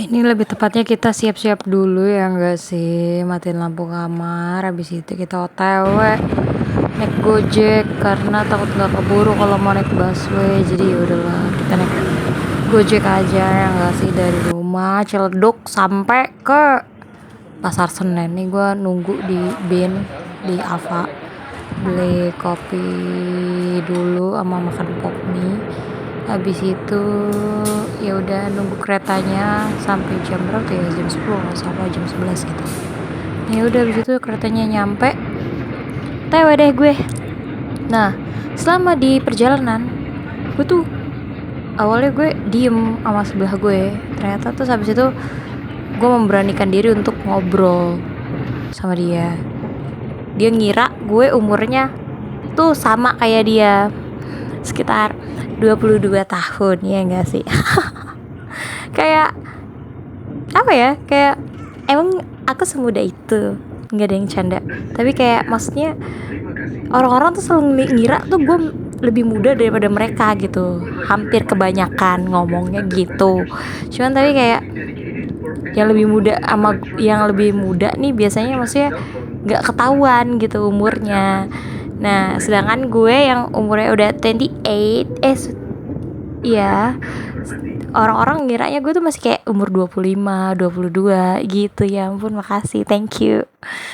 Ini lebih tepatnya kita siap-siap dulu ya enggak sih, matiin lampu kamar, habis itu kita OTW naik Gojek karena takut nggak keburu kalau mau naik busway. Jadi ya udahlah kita naik Gojek aja ya enggak sih, dari rumah Ciledug sampai ke Pasar Senen. Nih gue nunggu di bin di Ava, beli kopi dulu sama makan pop mie. Habis itu ya udah nunggu keretanya sampai jam berapa tuh ya, jam 10 nggak salah, jam 11 gitu. Ya udah habis itu keretanya nyampe, TW deh gue. Nah, selama di perjalanan gue tuh awalnya gue diem sama sebelah gue, ternyata tuh habis itu gue memberanikan diri untuk ngobrol sama dia. Dia ngira gue umurnya tuh sama kayak dia, sekitar 22 tahun, ya enggak sih? Kayak apa ya, kayak emang aku semuda itu, nggak ada yang canda, tapi kayak maksudnya orang-orang tuh selalu ngira tuh gue lebih muda daripada mereka gitu, hampir kebanyakan ngomongnya gitu. Cuman tapi kayak yang lebih muda sama yang lebih muda nih biasanya maksudnya nggak ketahuan gitu umurnya. Nah sedangkan gue yang umurnya udah 28, iya, orang-orang ngiranya gue tuh masih kayak umur 25, 22 gitu. Ya ampun, makasih, thank you.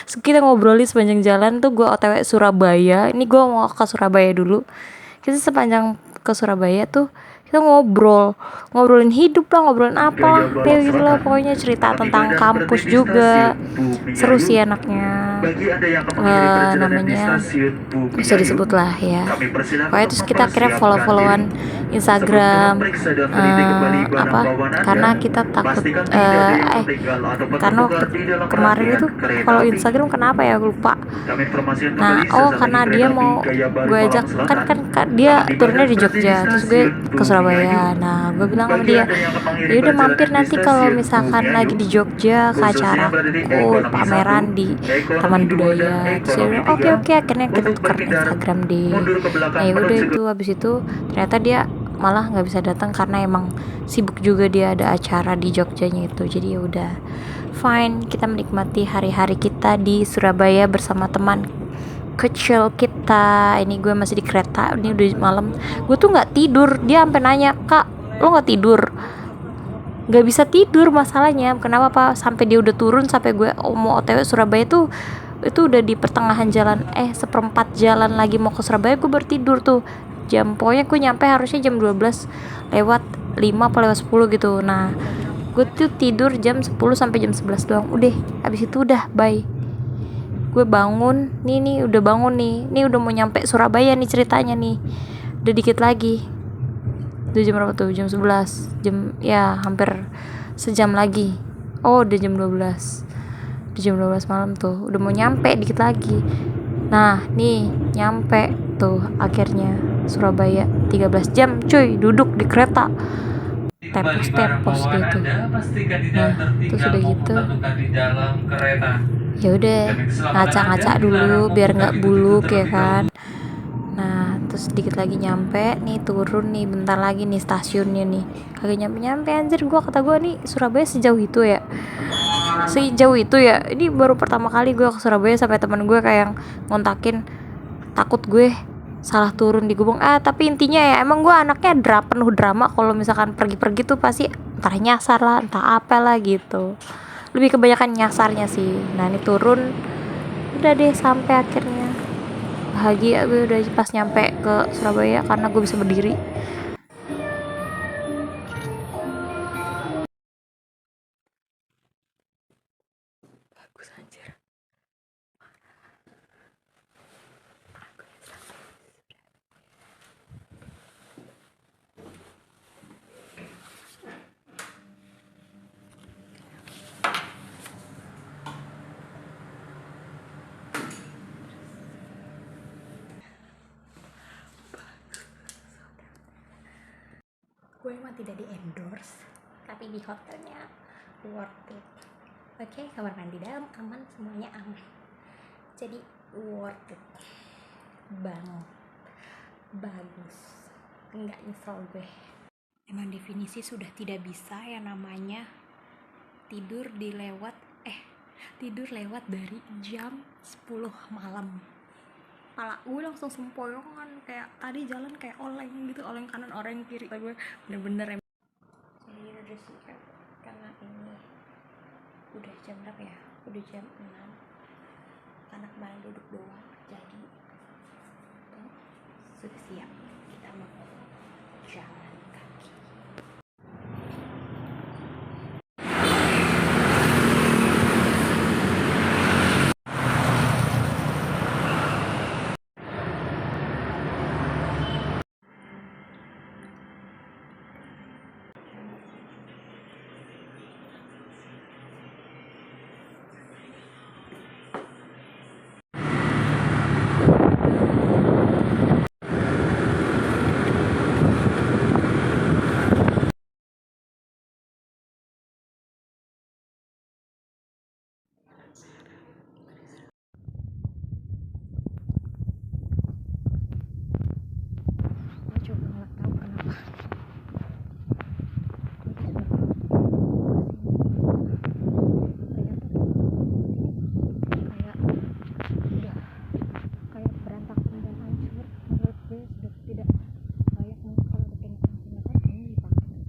So, kita ngobrolin sepanjang jalan tuh, gue OTW Surabaya. Ini gue mau ke Surabaya dulu. Kita sepanjang ke Surabaya tuh kita ngobrolin hidup lah, ngobrolin apa lah, kayak gitu lah. Pokoknya cerita tentang kampus juga, seru sih anaknya. Namanya bisa disebut lah ya. Pokoknya terus kita akhirnya follow-followan Instagram, apa, karena kita takut karena waktu kemarin itu follow Instagram kenapa ya, lupa. Nah karena dia mau gue ajak, kan dia turunnya di Jogja, terus gue ke Surabaya. Nah gue bilang sama dia, ya udah mampir nanti kalau misalkan lagi di Jogja ke acaraku pameran di Taman Budaya. Terus dia bilang oke, akhirnya kita tukar Instagram deh. Nah ya udah, itu habis itu ternyata dia malah nggak bisa datang karena emang sibuk juga, dia ada acara di Jogjanya itu. Jadi ya udah fine, kita menikmati hari-hari kita di Surabaya bersama teman kecil kita. Ini gue masih di kereta, ini udah malam, gue tuh nggak tidur. Dia sampai nanya, kak lo nggak tidur? Nggak bisa tidur masalahnya. Kenapa pak? Sampai dia udah turun, sampai gue mau OTW Surabaya tuh itu udah di pertengahan jalan, seperempat jalan lagi mau ke Surabaya, gue baru tidur tuh. Pokoknya gue nyampe harusnya jam 12 lewat 5 apa lewat 10 gitu. Nah gue tuh tidur jam 10 sampai jam 11 doang. Udah habis itu udah bye. Gue bangun nih udah bangun nih udah mau nyampe Surabaya nih ceritanya nih, udah dikit lagi. Udah jam berapa tuh? Jam 11, ya hampir sejam lagi. Udah jam 12, udah jam 12 malam tuh, udah mau nyampe dikit lagi. Nah nih nyampe tuh akhirnya Surabaya, 13 jam cuy duduk di kereta, tepos gitu. Nah terus udah gitu ya udah ngaca-ngaca dulu biar nggak buluk ya kan. Nah terus dikit lagi nyampe nih, turun nih, bentar lagi nih stasiunnya nih, kagak nyampe anjir. Kata gue nih Surabaya sejauh itu ya, ini baru pertama kali gue ke Surabaya, sampai teman gue kayak yang ngontakin, takut gue salah turun di Gubeng. Tapi intinya ya emang gue anaknya penuh drama. Kalau misalkan pergi-pergi tuh pasti entah nyasar lah, entah apa lah gitu, lebih kebanyakan nyasarnya sih. Nah ini turun, udah deh sampai akhirnya. Bahagia gue udah pas nyampe ke Surabaya karena gue bisa berdiri. Bagus anjir. Gue emang tidak di endorse, tapi di hotelnya worth it. Oke, kamar mandi dalam aman, semuanya aman, jadi worth it banget, bagus, nggak nyesel gue. Emang definisi sudah tidak bisa yang namanya tidur lewat dari jam 10 malam. Pala gue langsung sempoyongan, kayak tadi jalan kayak oleng gitu, oleng kanan oleng kiri. Gue bener-bener jadi udah siap karena ini udah jam berapa ya, udah jam 6, anak main duduk doang, jadi sudah siap kita mau jalan kaki. Gue coba nggak tahu kenapa kayak udah kayak berantakan dan hancur. Menurut gue sudah tidak layak mungkin kalau dipindah-pindah ini dipakai.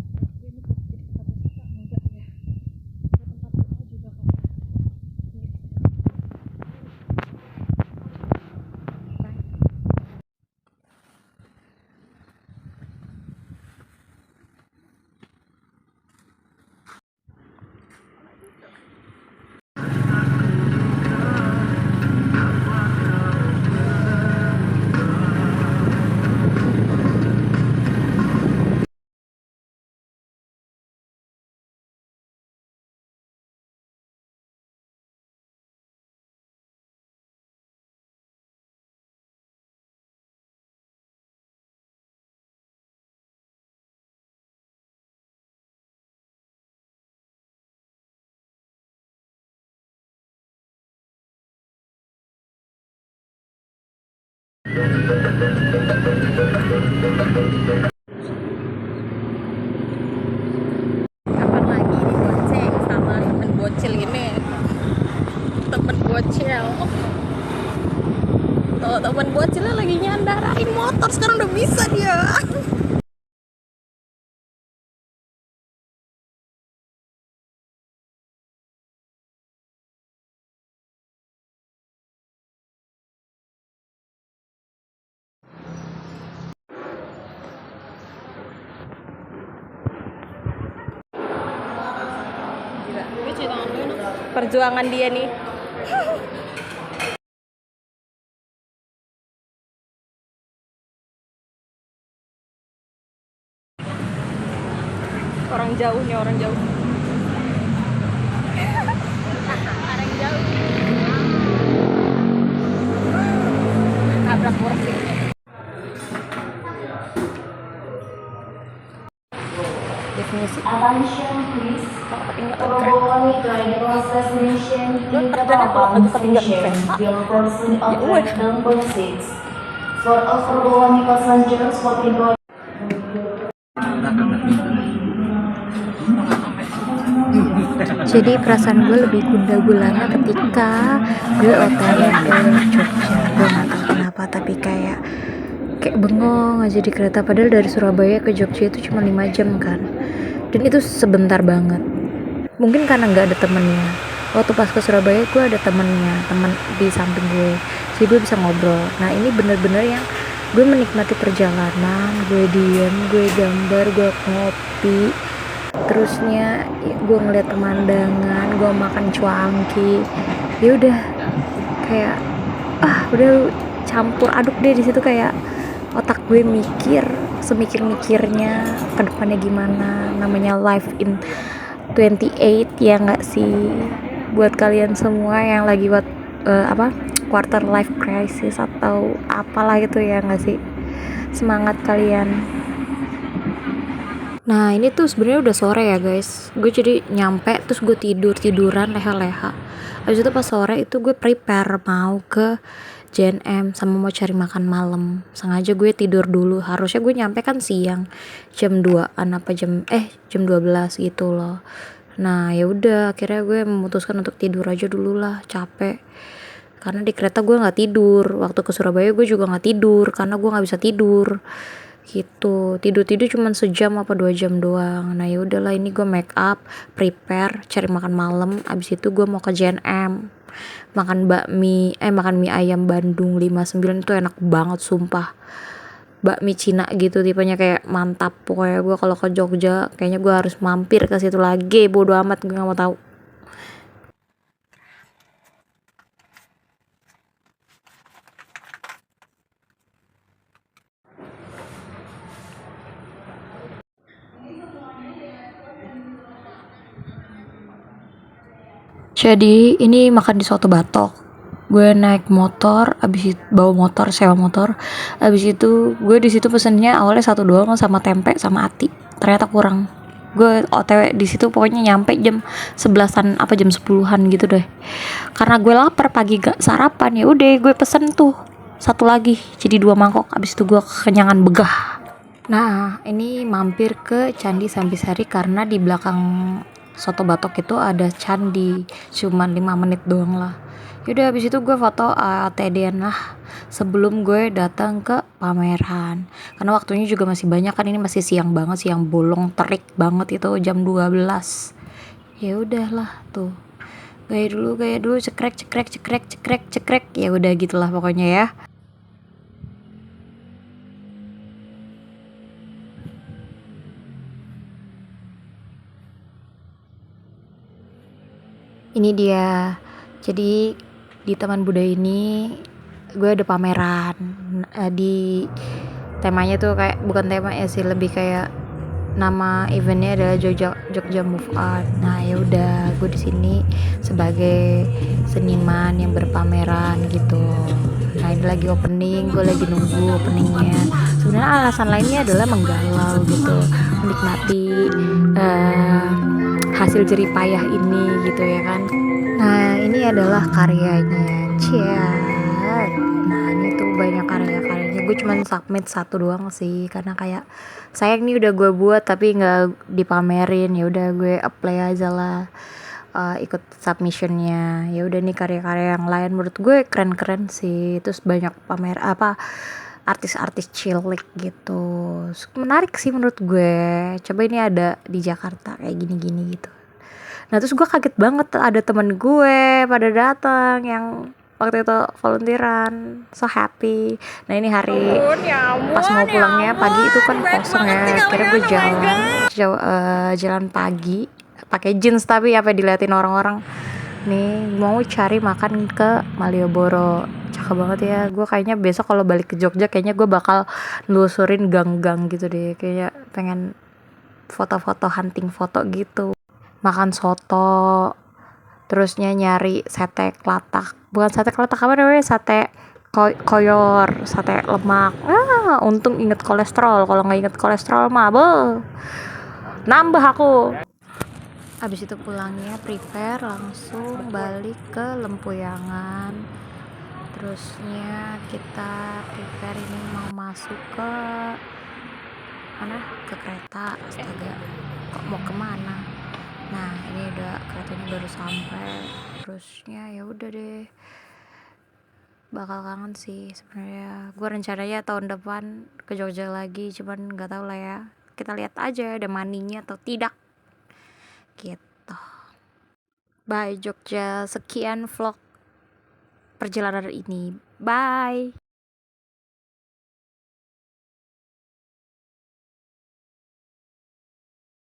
Menurut gue ini buat jadi tempat wisata enggak ya, buat tempat doa juga kayak kapan lagi dibonceng sama temen bocil ini, temen bocil tuh, temen bocilnya lagi nyandarain motor, sekarang udah bisa dia. Perjuangan dia nih. Orang jauh nih, orang jauh. Orang jauh. Nabrak kursi. Definisi. Attention please. Following the process mentioned in the above station will proceed on track number 6. For overgoing passengers for people. Jadi perasaan gue lebih gunda-gulana ketika gue OTW ke Jogja. Gue gak tahu kenapa, tapi kayak bengong aja di kereta. Padahal dari Surabaya ke Jogja itu cuma 5 jam kan, dan itu sebentar banget. Mungkin karena gak ada temennya. Waktu pas ke Surabaya gue ada temennya, teman di samping gue, jadi gue bisa ngobrol. Nah ini bener-bener yang gue menikmati perjalanan, gue diem, gue gambar, gue ngopi, terusnya gue ngeliat pemandangan, gue makan cuanki. Ya udah kayak udah campur aduk deh di situ, kayak otak gue mikir semikir-mikirnya ke depannya gimana. Namanya life in 28 ya nggak sih, buat kalian semua yang lagi quarter life crisis atau apalah gitu ya nggak sih, semangat kalian. Nah ini tuh sebenarnya udah sore ya guys, gue jadi nyampe terus gue tiduran leha-leha. Abis itu pas sore itu gue prepare mau ke JNM sama mau cari makan malam. Sengaja gue tidur dulu, harusnya gue nyampe kan siang jam 2an apa jam 12 gitu loh. Nah ya udah akhirnya gue memutuskan untuk tidur aja dulu lah, capek. Karena di kereta gue nggak tidur, waktu ke Surabaya gue juga nggak tidur karena gue nggak bisa tidur gitu. Tidur cuman sejam apa 2 jam doang. Nah ya udahlah, ini gue make up, prepare, cari makan malam. Abis itu gue mau ke JNM makan makan mie ayam Bandung 59 itu enak banget sumpah. Bakmi Cina gitu tipenya, kayak mantap pokoknya. Gue kalau ke Jogja kayaknya gue harus mampir ke situ lagi, bodo amat gue nggak mau tahu. Jadi ini makan di Soto Batok. Gue naik motor, abis itu bawa motor, sewa motor. Abis itu gue di situ pesennya awalnya satu doang sama tempe sama ati. Ternyata kurang. Gue OTW di situ pokoknya nyampe jam 11-an apa jam 10-an gitu deh. Karena gue lapar pagi gak sarapan, ya udah gue pesen tuh satu lagi jadi 2 mangkok. Abis itu gue kekenyangan begah. Nah, ini mampir ke Candi Sampisari karena di belakang Soto Batok itu ada candi, cuman 5 menit doang lah. Yaudah habis itu gue foto ATD-an lah sebelum gue datang ke pameran. Karena waktunya juga masih banyak kan, ini masih siang banget, siang bolong terik banget itu jam 12. Ya udahlah tuh. Gaya dulu cekrek cekrek cekrek cekrek cekrek. Ya udah gitulah pokoknya ya. Ini dia. Jadi di Taman Budaya ini gue ada pameran. Di temanya tuh kayak bukan tema ya sih, lebih kayak nama eventnya adalah Jogja Move On. Nah ya udah, gue di sini sebagai seniman yang berpameran gitu. Nah ini lagi opening, gue lagi nunggu openingnya. Sebenarnya alasan lainnya adalah menggalau gitu, menikmati eh, hasil jerih payah ini gitu ya kan. Nah ini adalah karyanya Cian. Nah ini tuh banyak karya-karyanya, gue cuman submit satu doang sih karena kayak sayang nih udah gue buat tapi nggak dipamerin. Ya udah gue apply aja lah, ikut submissionnya. Ya udah nih karya-karya yang lain menurut gue keren-keren sih. Terus banyak pamer apa artis-artis cilik gitu, menarik sih menurut gue. Coba ini ada di Jakarta kayak gini-gini gitu. Nah terus gue kaget banget ada temen gue pada datang yang waktu itu volunteeran, so happy. Nah ini hari pas mau pulangnya pagi itu kan kosong ya, akhirnya gue jalan pagi pakai jeans tapi apa diliatin orang-orang nih mau cari makan ke Malioboro. Cakep banget ya. Gue kayaknya besok kalau balik ke Jogja kayaknya gue bakal nelusurin gang-gang gitu deh, kayak pengen foto-foto, hunting foto gitu. Makan soto, terusnya nyari sate kelatak, bukan sate kelatak, apa namanya, sate koyor, sate lemak. Untung inget kolesterol, kalau nggak inget kolesterol mah nambah aku. Abis itu pulangnya prepare langsung balik ke Lempuyangan. Terusnya kita prepare ini mau masuk ke mana, ke kereta. Astaga, kok mau kemana. Nah ini udah keretanya baru sampai. Terusnya ya udah deh, bakal kangen sih sebenarnya. Gue rencananya tahun depan ke Jogja lagi, cuman nggak tahu lah ya, kita lihat aja ada maninya atau tidak gitu. Bye Jogja, sekian vlog perjalanan ini, bye.